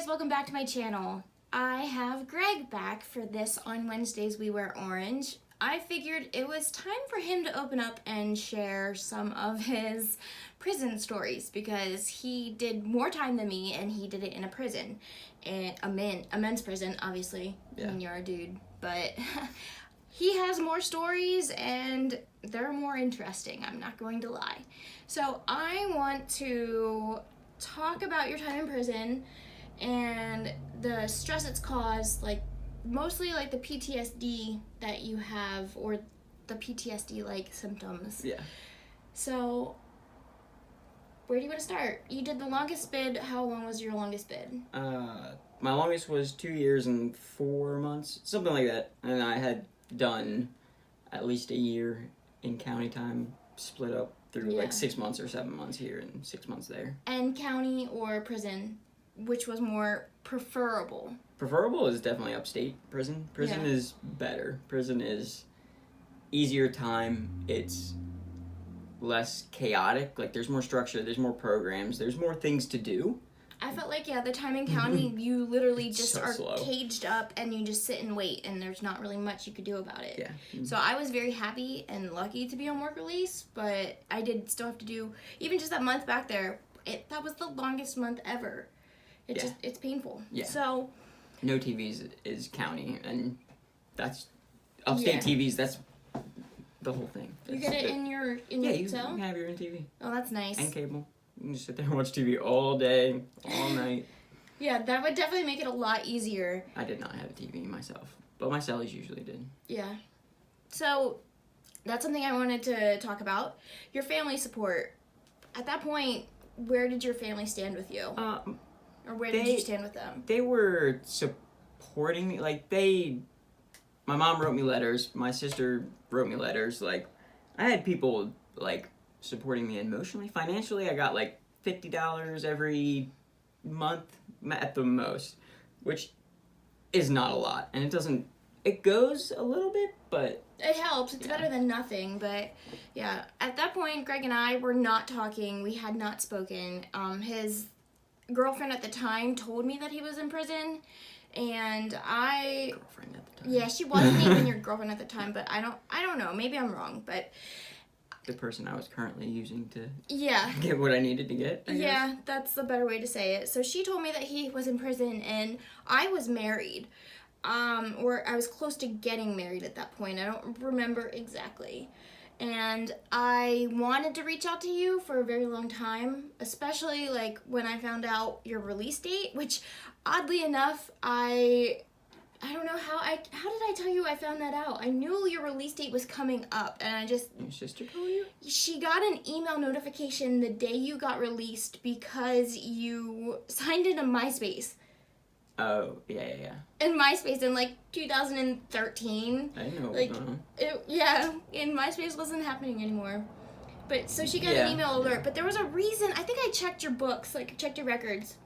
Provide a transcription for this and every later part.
guys, welcome back to my channel. I have Greg back for this On Wednesdays We Wear Orange. I figured it was time for him to open up and share some of his prison stories because he did more time than me and he did it in a prison. A men's prison, obviously. Yeah. I mean, you're a dude. But he has more stories and they're more interesting, I'm not going to lie. So I want to talk about your time in prison and the stress it's caused, like mostly like the PTSD that you have or the PTSD like symptoms. Yeah. So where do you want to start? You did the longest bid. How long was your longest bid? My longest was 2 years and 4 months, something like that. And I had done at least a year in county time, split up through like 6 months or 7 months here and 6 months there. And county or prison, which was more preferable? Preferable is definitely upstate prison. Prison is better. Prison is easier time. It's less chaotic. Like there's more structure, there's more programs, there's more things to do. I felt like, the time in county, you literally It's just so are slow. caged up and you just sit and wait and there's not really much you could do about it. Yeah. So I was very happy and lucky to be on work release, but I did still have to do, even just that month back there, that was the longest month ever. It's painful. Yeah. So. No TVs is county, and that's upstate TVs, that's the whole thing. You get it in your cell? You have your own TV. Oh, that's nice. And cable. You can just sit there and watch TV all day, all night. Yeah, that would definitely make it a lot easier. I did not have a TV myself, but my cellies usually did. Yeah. So, that's something I wanted to talk about. Your family support. At that point, where did your family stand with you? Or where did you stand with them? They were supporting me. Like, my mom wrote me letters. My sister wrote me letters. Like, I had people, like, supporting me emotionally. Financially, I got, like, $50 every month at the most, which is not a lot. And it goes a little bit, but... It helps. It's better than nothing. But, yeah, at that point, Greg and I were not talking. We had not spoken. His girlfriend at the time told me that he was in prison, and Girlfriend at the time. Yeah, she wasn't even your girlfriend at the time, but I don't know. Maybe I'm wrong, but... The person I was currently using to Yeah. get what I needed to get, I guess. Yeah, that's the better way to say it. So she told me that he was in prison, and I was married. Or I was close to getting married at that point. I don't remember exactly. And I wanted to reach out to you for a very long time, especially like when I found out your release date, which oddly enough, I don't know how did I tell you I found that out? I knew your release date was coming up, and Your sister told you? She got an email notification the day you got released because you signed into MySpace. Oh, yeah. In MySpace in like 2013. I know. Like, and MySpace wasn't happening anymore. But so she got an email alert, but there was a reason. I think I checked your books, like checked your records.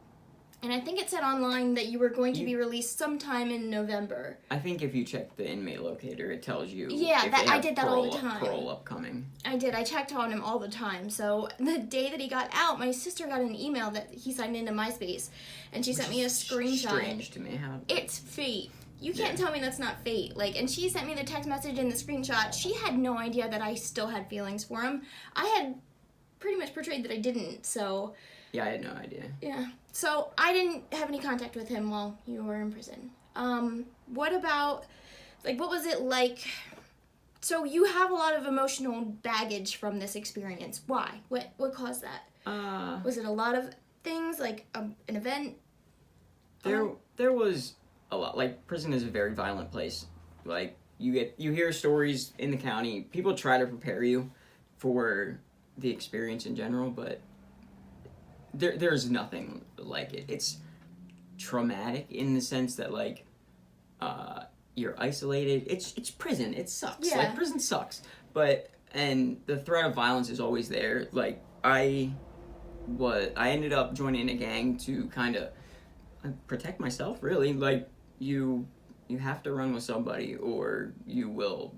And I think it said online that you were going to be released sometime in November. I think if you check the inmate locator, it tells you. Yeah, I did that all the time. Parole upcoming. I did. I checked on him all the time. So the day that he got out, my sister got an email that he signed into MySpace, and she sent me a screenshot. Strange to me. It's fate. You can't tell me that's not fate. Like, and she sent me the text message and the screenshot. She had no idea that I still had feelings for him. I had pretty much portrayed that I didn't. So. Yeah, I had no idea. Yeah. So I didn't have any contact with him while you were in prison. What about, like, what was it like? So you have a lot of emotional baggage from this experience. Why? What caused that? Was it a lot of things, like an event? There was a lot. Like, prison is a very violent place. Like, you hear stories in the county. People try to prepare you for the experience in general, but there's nothing like it. It's traumatic in the sense that, like, you're isolated. It's prison. It sucks. Yeah. Like, prison sucks. And the threat of violence is always there. Like, I ended up joining a gang to kind of protect myself, really. Like, you have to run with somebody or you will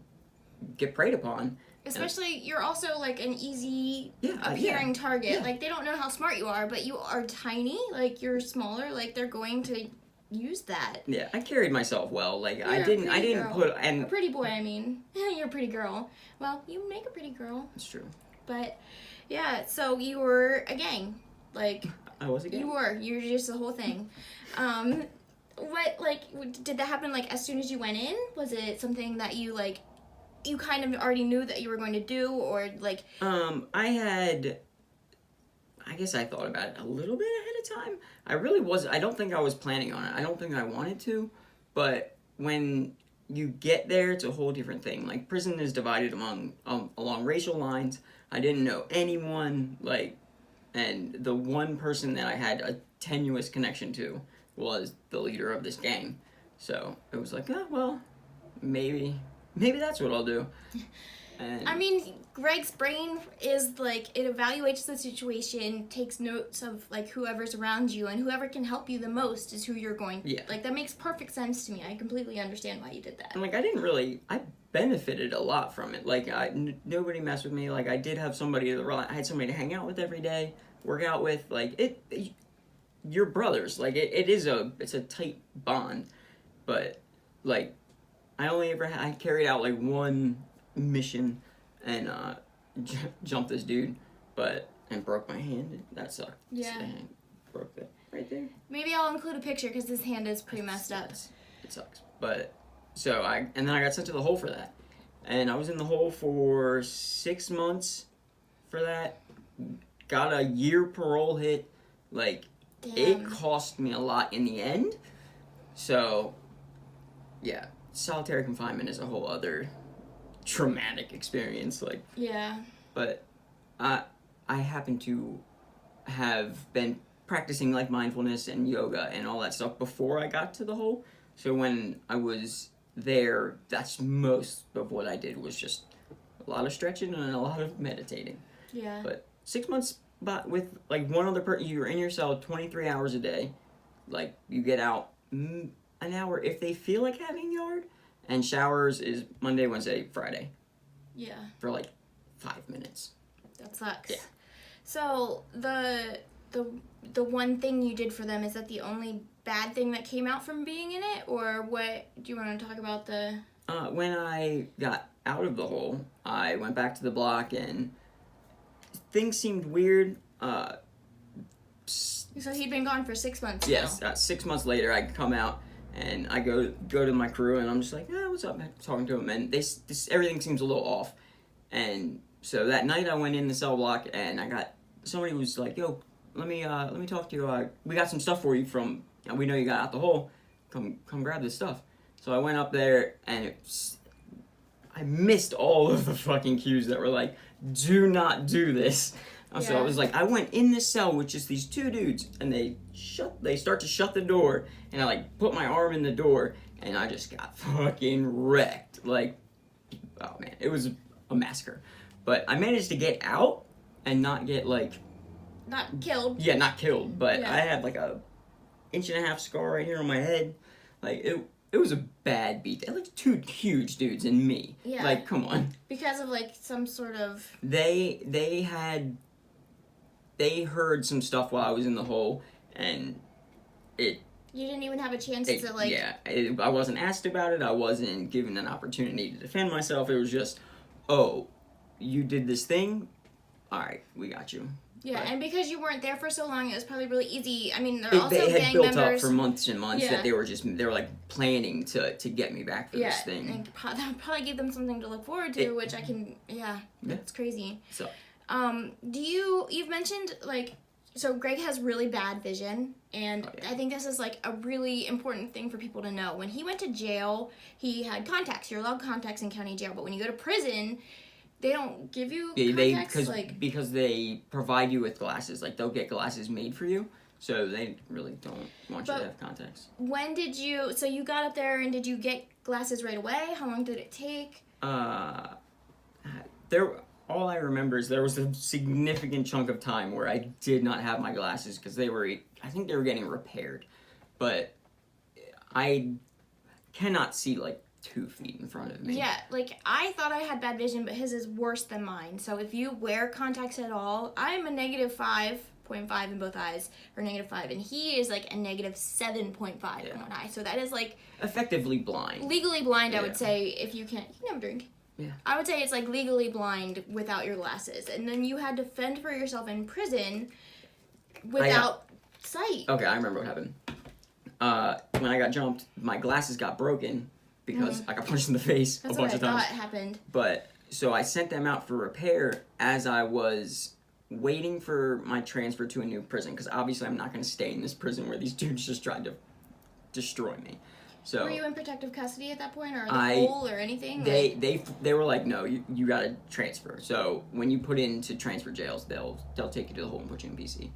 get preyed upon. Especially, you're also, like, an easy Yeah, appearing target. Yeah. Like, they don't know how smart you are, but you are tiny. Like, you're smaller. Like, they're going to use that. Yeah, I carried myself well. Like, You're I a didn't pretty girl. and A pretty boy, I mean. You're a pretty girl. Well, you make a pretty girl. it's true. But, yeah, so you were a gang. Like, I was a gang. you were just the whole thing. What, like, did that happen, like, as soon as you went in? Was it something that you, like, you kind of already knew that you were going to do, or, like... I guess I thought about it a little bit ahead of time. I don't think I was planning on it. I don't think I wanted to, but when you get there, it's a whole different thing. Like, prison is divided along racial lines. I didn't know anyone, like, and the one person that I had a tenuous connection to was the leader of this gang. So it was like, oh, well, maybe that's what I'll do. And I mean, Greg's brain is, like, it evaluates the situation, takes notes of, like, whoever's around you, and whoever can help you the most is who you're going to. Yeah. Like, that makes perfect sense to me. I completely understand why you did that. And, like, I benefited a lot from it. Like, nobody messed with me. Like, I did have I had somebody to hang out with every day, work out with. Like, you're brothers. Like, it's a tight bond. But, like, I carried out, like, one mission and jumped this dude, and broke my hand. That sucked. Yeah. And broke that right there. Maybe I'll include a picture because his hand is pretty messed up. It sucks. But then I got sent to the hole for that, and I was in the hole for 6 months for that. Got a year parole hit. Like, Damn. it cost me a lot in the end. So, yeah, solitary confinement is a whole other traumatic experience. Like, Yeah. but I happen to have been practicing, like, mindfulness and yoga and all that stuff before I got to the hole. So when I was there, that's most of what I did was just a lot of stretching and a lot of meditating. Yeah. But 6 months, but with, like, one other person, you're in your cell 23 hours a day. Like, you get out an hour if they feel like having yard, and showers is Monday, Wednesday, Friday Yeah. for, like, 5 minutes. That sucks. Yeah. So the one thing you did for them, is that the only bad thing that came out from being in it, or what? Do you want to talk about the? When I got out of the hole, I went back to the block and things seemed weird. So he'd been gone for 6 months. Yes, now. 6 months later, I come out and I go to my crew and I'm just like, what's up, man? Talking to them, and everything seems a little off. And so that night I went in the cell block and somebody was like, yo, let me talk to you. We got some stuff for you we know you got out the hole. Come grab this stuff. So I went up there and I missed all of the fucking cues that were like, do not do this. So I was like, I went in this cell with just these two dudes, and they start to shut the door, and I, like, put my arm in the door, and I just got fucking wrecked. Like, oh man, it was a massacre. But I managed to get out and not get, like... Not killed. Yeah, not killed, but Yeah. I had, like, a 1.5-inch scar right here on my head. Like, it was a bad beat. They like two huge dudes and me. Yeah. Like, come on. Because of, like, some sort of... They heard some stuff while I was in the hole, and You didn't even have a chance to, like... Yeah, I wasn't asked about it. I wasn't given an opportunity to defend myself. It was just, oh, you did this thing? All right, we got you. Yeah, But and because you weren't there for so long, it was probably really easy. I mean, they also had gang built members... up for months and months Yeah. that they were like planning to get me back for this thing. And that probably gave them something to look forward to, which I can... Yeah, that's crazy. So... You've mentioned, like, so Greg has really bad vision, and I think this is, like, a really important thing for people to know. When he went to jail, he had contacts. You're allowed contacts in county jail, but when you go to prison, they don't give you contacts. Because they provide you with glasses. Like, they'll get glasses made for you, so they really don't want you to have contacts. When did you... So you got up there, and did you get glasses right away? How long did it take? All I remember is there was a significant chunk of time where I did not have my glasses because I think they were getting repaired. But I cannot see, like, 2 feet in front of me. Yeah, like, I thought I had bad vision, but his is worse than mine. So if you wear contacts at all, I'm a negative 5.5 in both eyes, or negative 5, and he is like a negative 7.5 in one eye. So that is like effectively blind. Legally blind, I would say, if you can't. You can have a drink. Yeah. I would say it's like legally blind without your glasses. And then you had to fend for yourself in prison without sight. Okay, I remember what happened. When I got jumped, my glasses got broken because I got punched in the face a bunch of times. That's what I thought happened. But, so I sent them out for repair as I was waiting for my transfer to a new prison, because obviously I'm not going to stay in this prison where these dudes just tried to destroy me. So were you in protective custody at that point, or the whole, or anything? They were like, no, you got to transfer. So when you put into transfer jails, they'll take you to the hole and put you in PC.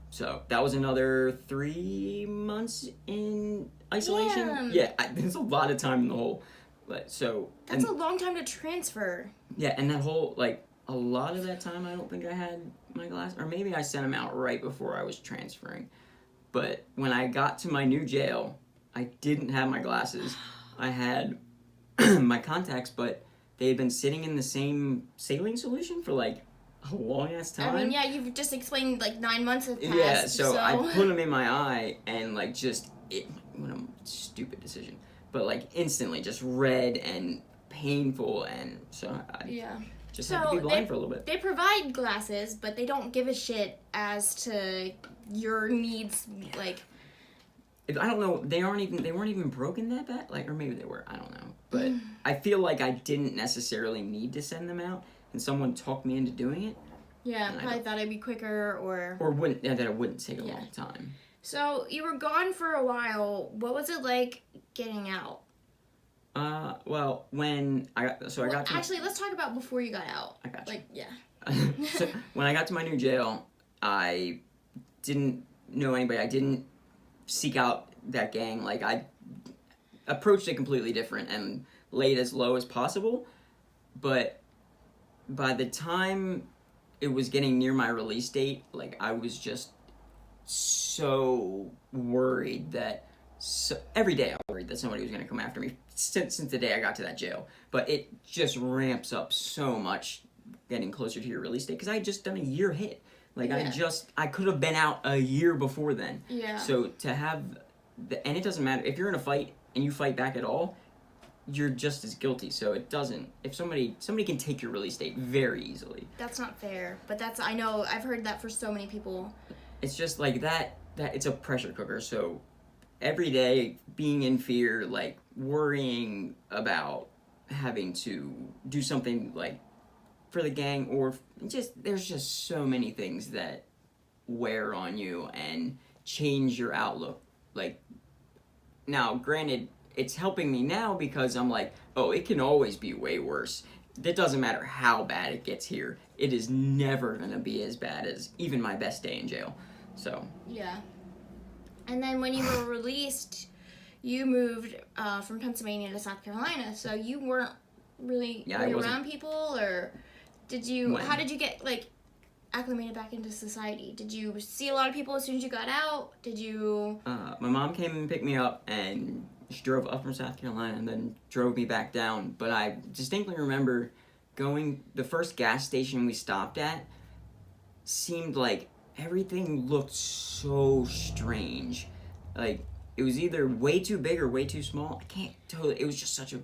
So that was another 3 months in isolation. Damn. Yeah, there's a lot of time in the hole. But so that's a long time to transfer. Yeah, and that whole, like, a lot of that time I don't think I had my glasses, or maybe I sent them out right before I was transferring. But when I got to my new jail, I didn't have my glasses. I had my contacts, but they had been sitting in the same saline solution for like a long ass time. I mean, yeah, you've just explained like 9 months have passed. Yeah, so I put them in my eye and like what a stupid decision, but like instantly just red and painful, and so I just had to be blind for a little bit. They provide glasses, but they don't give a shit as to your needs, like. I don't know. They weren't even broken that bad. Like, or maybe they were. I don't know. But I feel like I didn't necessarily need to send them out, and someone talked me into doing it. Yeah, probably thought it'd be quicker, or that it wouldn't take a long time. So you were gone for a while. What was it like getting out? Well, when I got to actually, let's talk about before you got out. I got you. Like, yeah. So when I got to my new jail, I didn't know anybody. I didn't seek out that gang. Like, I approached it completely different and laid as low as possible. But by the time it was getting near my release date, like, I was just so worried that every day I was worried that somebody was going to come after me since the day I got to that jail. But it just ramps up so much getting closer to your release date, because I had just done a year hit. Like, I could have been out a year before then. Yeah. So to have, and it doesn't matter, if you're in a fight and you fight back at all, you're just as guilty. So it doesn't, if somebody can take your release date very easily. That's not fair, but I know, I've heard that for so many people. It's just like that it's a pressure cooker. So every day being in fear, like worrying about having to do something like for the gang, or there's just so many things that wear on you and change your outlook. Like, now granted, it's helping me now because I'm like, oh, it can always be way worse. It doesn't matter how bad it gets here. It is never gonna be as bad as even my best day in jail. So yeah. And then when you were released, you moved from Pennsylvania to South Carolina, so you weren't really around people, or how did you get, like, acclimated back into society? Did you see a lot of people as soon as you got out? Did you... my mom came and picked me up, and she drove up from South Carolina and then drove me back down. But I distinctly remember the first gas station we stopped at seemed like everything looked so strange. Like, it was either way too big or way too small. I can't totally... It was just such a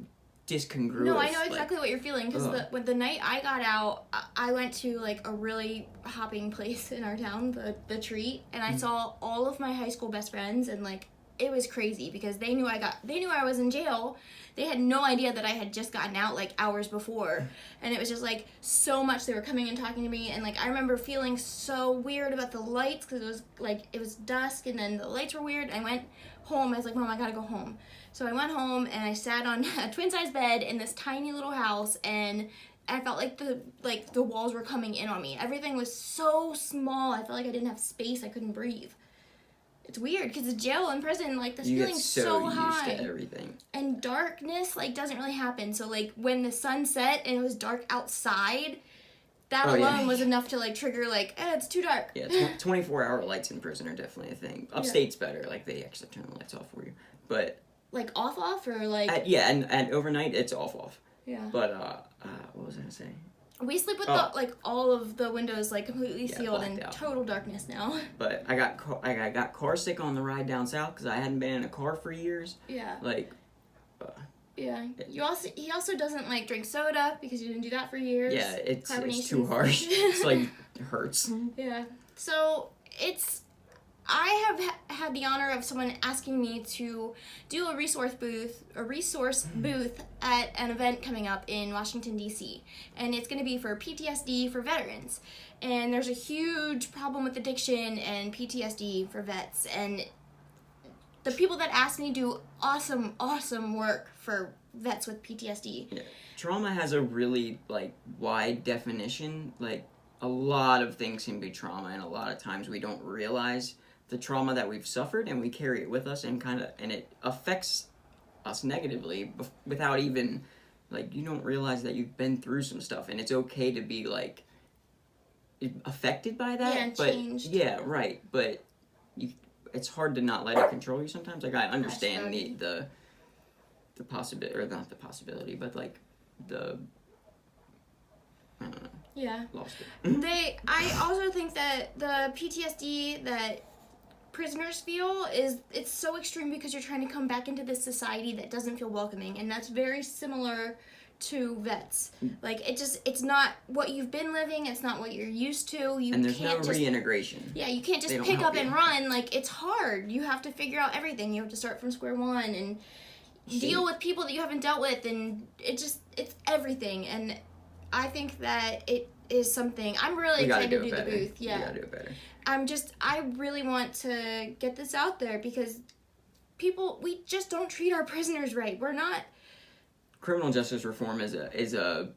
discongruous... No, I know exactly what you're feeling, because the night I got out, I went to, like, a really hopping place in our town, the Treat, and I saw all of my high school best friends, and, like, it was crazy, because they knew I was in jail. They had no idea that I had just gotten out, like, hours before, and it was just, like, so much. They were coming and talking to me, and, like, I remember feeling so weird about the lights, because it was, like, it was dusk, and then the lights were weird. I went home. I was like, Mom, I gotta go home. So I went home, and I sat on a twin-size bed in this tiny little house, and I felt like the walls were coming in on me. Everything was so small. I felt like I didn't have space. I couldn't breathe. It's weird, because the jail and prison, like, the ceiling's so high. You get so used to everything. And darkness, like, doesn't really happen. So, like, when the sun set and it was dark outside, that alone was enough to, like, trigger, like, it's too dark. Yeah, 24-hour lights in prison are definitely a thing. Upstate's better. Like, they actually turn the lights off for you. But like off or like? And overnight it's off. Yeah. But what was I gonna say? We sleep with the like all of the windows like completely sealed and out. total darkness now. But I got car sick on the ride down south because I hadn't been in a car for years. Yeah. Like. Yeah. He also doesn't like drink soda because you didn't do that for years. Yeah, it's too harsh. It's like it hurts. Yeah. So I have had the honor of someone asking me to do a resource booth at an event coming up in Washington, D.C. And it's going to be for PTSD for veterans. And there's a huge problem with addiction and PTSD for vets. And the people that asked me do awesome, awesome work for vets with PTSD. Yeah. Trauma has a really, like, wide definition. Like, a lot of things can be trauma, and a lot of times we don't realize the trauma that we've suffered, and we carry it with us, and it affects us negatively without even, like, you don't realize that you've been through some stuff, and it's okay to be, like, affected by that. Yeah, but changed. Yeah, right, but it's hard to not let it control you sometimes. Like, I understand the possibility, or not the possibility, but, like, I don't know. Yeah. Lost it. I also think that the PTSD that prisoners feel it's so extreme because you're trying to come back into this society that doesn't feel welcoming, and that's very similar to vets. Like, it's not what you've been living, it's not what you're used to. And there's no reintegration. Yeah, you can't just pick up and run. Like, it's hard. You have to figure out everything. You have to start from square one and deal with people that you haven't dealt with, and it's everything. And I think that it is something I'm really excited to do the booth. Yeah. You gotta do it better. I really want to get this out there because we just don't treat our prisoners right. We're not. Criminal justice reform is a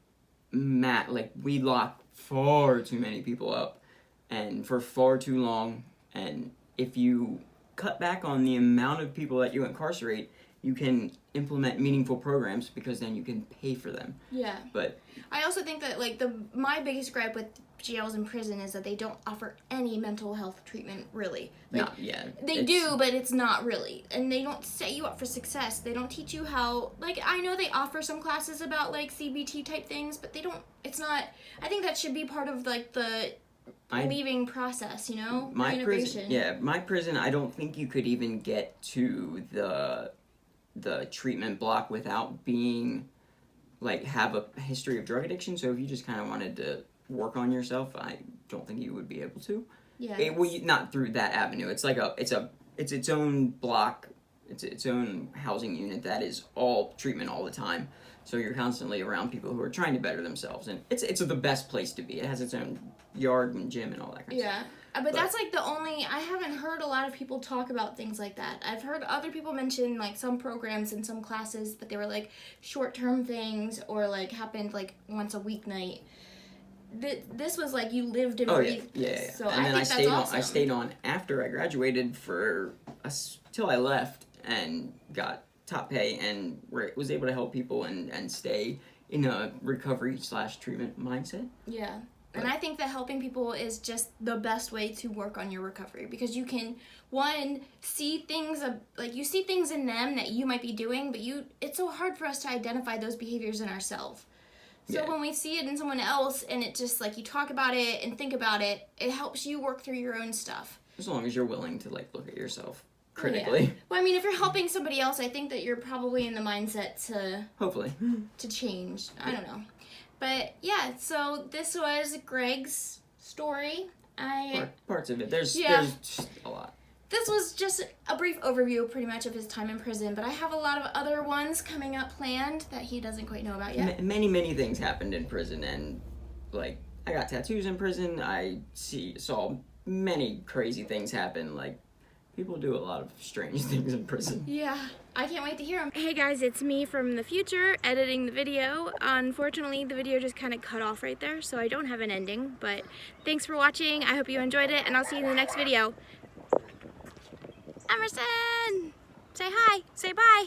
we lock far too many people up, and for far too long. And if you cut back on the amount of people that you incarcerate, you can implement meaningful programs because then you can pay for them. Yeah. But I also think that like my biggest gripe with jails and prison is that they don't offer any mental health treatment, really. Like, they do, but it's not really. And they don't set you up for success. They don't teach you how, like, I know they offer some classes about, like, CBT type things, but they don't, it's not, I think that should be part of, like, the leaving process, you know? My prison, I don't think you could even get to the treatment block without being, like, have a history of drug addiction. So if you just kind of wanted to work on yourself, I don't think you would be able to. Yeah. Not through that avenue. It's like it's its own block. It's its own housing unit that is all treatment all the time. So you're constantly around people who are trying to better themselves, and it's the best place to be. It has its own yard and gym and all that kind of stuff. Yeah, but that's like I haven't heard a lot of people talk about things like that. I've heard other people mention like some programs and some classes, but they were like short-term things or like happened like once a weeknight. This was like you lived and breathed. Yeah. So and then I think that's awesome. I stayed on after I graduated till I left and got top pay and was able to help people and stay in a recovery / treatment mindset. Yeah. And I think that helping people is just the best way to work on your recovery because you can, see things in them that you might be doing, but it's so hard for us to identify those behaviors in ourselves. So when we see it in someone else and it just, like, you talk about it and think about it, it helps you work through your own stuff. As long as you're willing to, like, look at yourself critically. Yeah. Well, I mean, if you're helping somebody else, I think that you're probably in the mindset to... Hopefully. ...to change. I don't know. But, yeah, so this was Greg's story. Parts of it. There's just a lot. This was just a brief overview, pretty much, of his time in prison, but I have a lot of other ones coming up planned that he doesn't quite know about yet. Many things happened in prison, and, like, I got tattoos in prison. I saw many crazy things happen. Like, people do a lot of strange things in prison. Yeah, I can't wait to hear them. Hey guys, it's me from the future editing the video. Unfortunately, the video just kind of cut off right there, so I don't have an ending, but thanks for watching. I hope you enjoyed it, and I'll see you in the next video. Emerson! Say hi. Say bye.